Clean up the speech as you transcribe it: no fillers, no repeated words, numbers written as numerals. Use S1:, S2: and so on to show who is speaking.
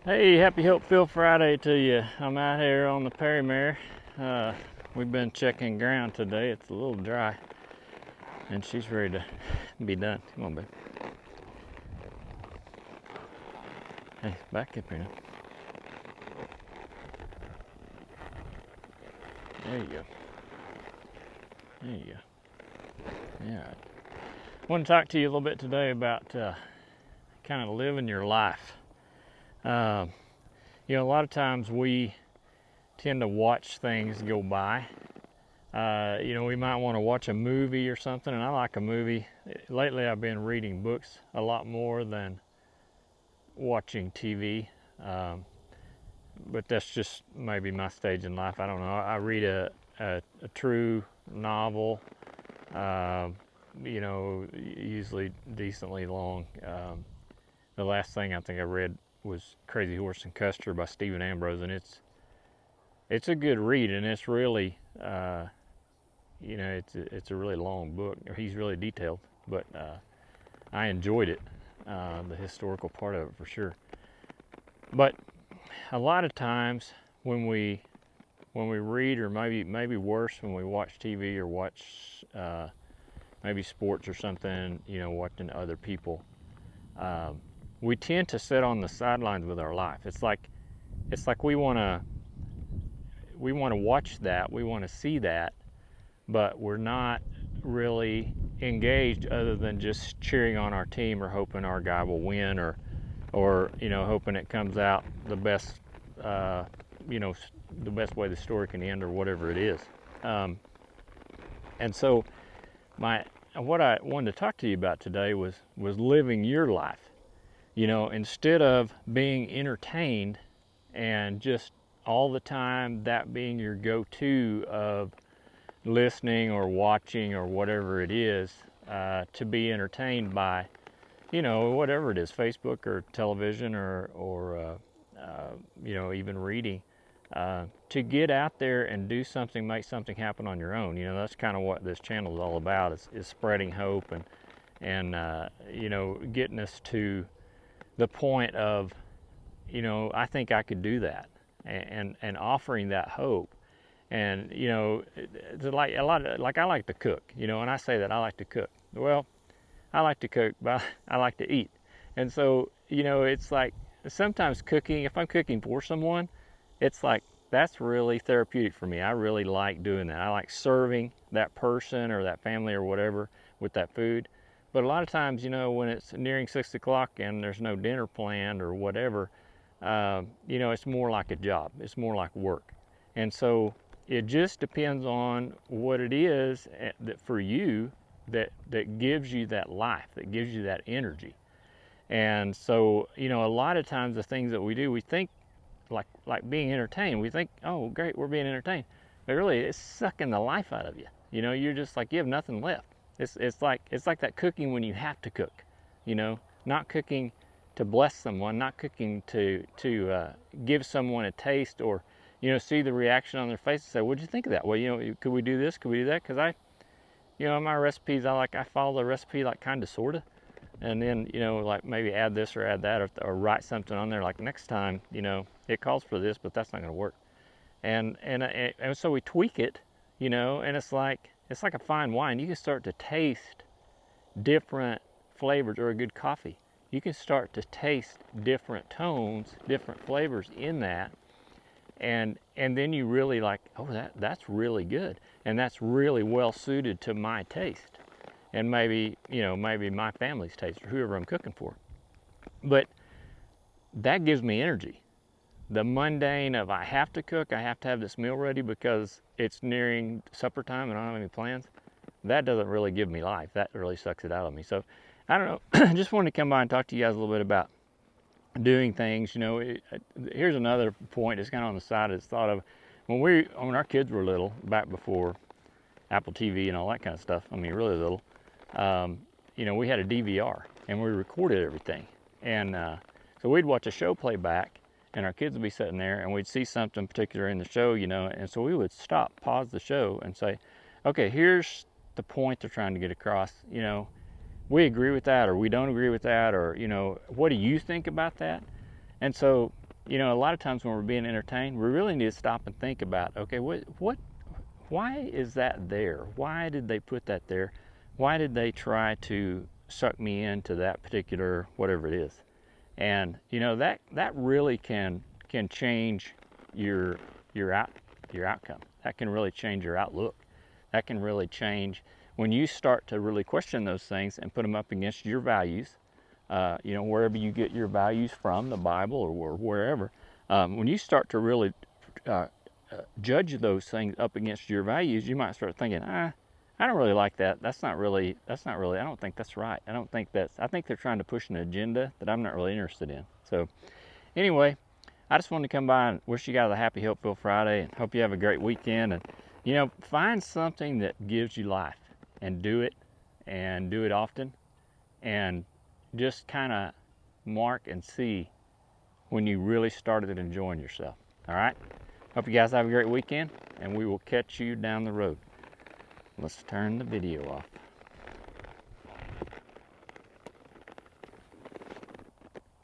S1: Hey, happy Hope Filled Friday to you. I'm out here on the Perry Mare. We've been checking ground today. It's a little dry, and she's ready to be done. Come on, babe. Hey, back up here now. There you go. There you go. All right. I want to talk to you a little bit today about kind of living your life. A lot of times we tend to watch things go by. We might want to watch a movie or something, and I like a movie. Lately, I've been reading books a lot more than watching TV, but that's just maybe my stage in life. I don't know. I read a true novel, usually decently long. The last thing I think I read was Crazy Horse and Custer by Stephen Ambrose, and it's a good read, and it's really it's a really long book. He's really detailed, but I enjoyed it, the historical part of it for sure. But a lot of times when we read, or maybe worse, when we watch TV or watch maybe sports or something, watching other people, we tend to sit on the sidelines with our life. It's like we want to watch that, we want to see that, but we're not really engaged other than just cheering on our team or hoping our guy will win, or hoping it comes out the best, the best way the story can end, or whatever it is. And so what I wanted to talk to you about today was living your life. Instead of being entertained and just all the time that being your go-to of listening or watching or whatever it is, to be entertained by, whatever it is, Facebook or television or even reading, to get out there and do something, make something happen on your own. That's kind of what this channel is all about, is spreading hope and getting us to the point of, I think I could do that, and offering that hope. And it's like a lot of, I like to cook, and I say that I like to cook. Well, I like to cook, but I like to eat. And so, it's like sometimes cooking, if I'm cooking for someone, it's like that's really therapeutic for me. I really like doing that. I like serving that person or that family or whatever with that food. But a lot of times, when it's nearing 6 o'clock and there's no dinner planned or whatever, it's more like a job. It's more like work. And so it just depends on what it is that for you that gives you that life, that gives you that energy. And so, a lot of times the things that we do, we think like being entertained. We think, oh, great, we're being entertained. But really, it's sucking the life out of you. You're just like, you have nothing left. It's like that cooking when you have to cook, not cooking to bless someone, not cooking to give someone a taste, or see the reaction on their face and say, what'd you think of that? Well, could we do this? Could we do that? Because my recipes, I follow the recipe kind of sorta, and then maybe add this or add that, or write something on there like next time it calls for this, but that's not going to work, and so we tweak it, and it's like a fine wine. You can start to taste different flavors, or a good coffee. You can start to taste different tones, different flavors in that, and then you really like, oh, that's really good, and that's really well suited to my taste, and maybe my family's taste, or whoever I'm cooking for. But that gives me energy. The mundane of, I have to cook, I have to have this meal ready because it's nearing supper time and I don't have any plans, that doesn't really give me life. That really sucks it out of me. So I don't know, I just wanted to come by and talk to you guys a little bit about doing things. Here's another point. It's kind of on the side. It's thought of when our kids were little, back before Apple TV and all that kind of stuff. I mean, really little. We had a DVR and we recorded everything, and so we'd watch a show play back, and our kids would be sitting there, and we'd see something particular in the show, and so we would pause the show, and say, okay, here's the point they're trying to get across. We agree with that, or we don't agree with that, or what do you think about that? And so you know, a lot of times when we're being entertained, we really need to stop and think about, okay, why is that there? Why did they put that there? Why did they try to suck me into that particular whatever it is? And you know, that really can change your outcome. That can really change your outlook. That can really change when you start to really question those things and put them up against your values. You know, wherever you get your values from, the Bible or wherever, when you start to really judge those things up against your values, you might start thinking, I don't really like that. That's not really, I don't think that's right. I think they're trying to push an agenda that I'm not really interested in. So anyway, I just wanted to come by and wish you guys a happy Helpful Friday and hope you have a great weekend. And, you know, find something that gives you life and do it often, and just kind of mark and see when you really started enjoying yourself. All right? Hope you guys have a great weekend, and we will catch you down the road. Let's turn the video off.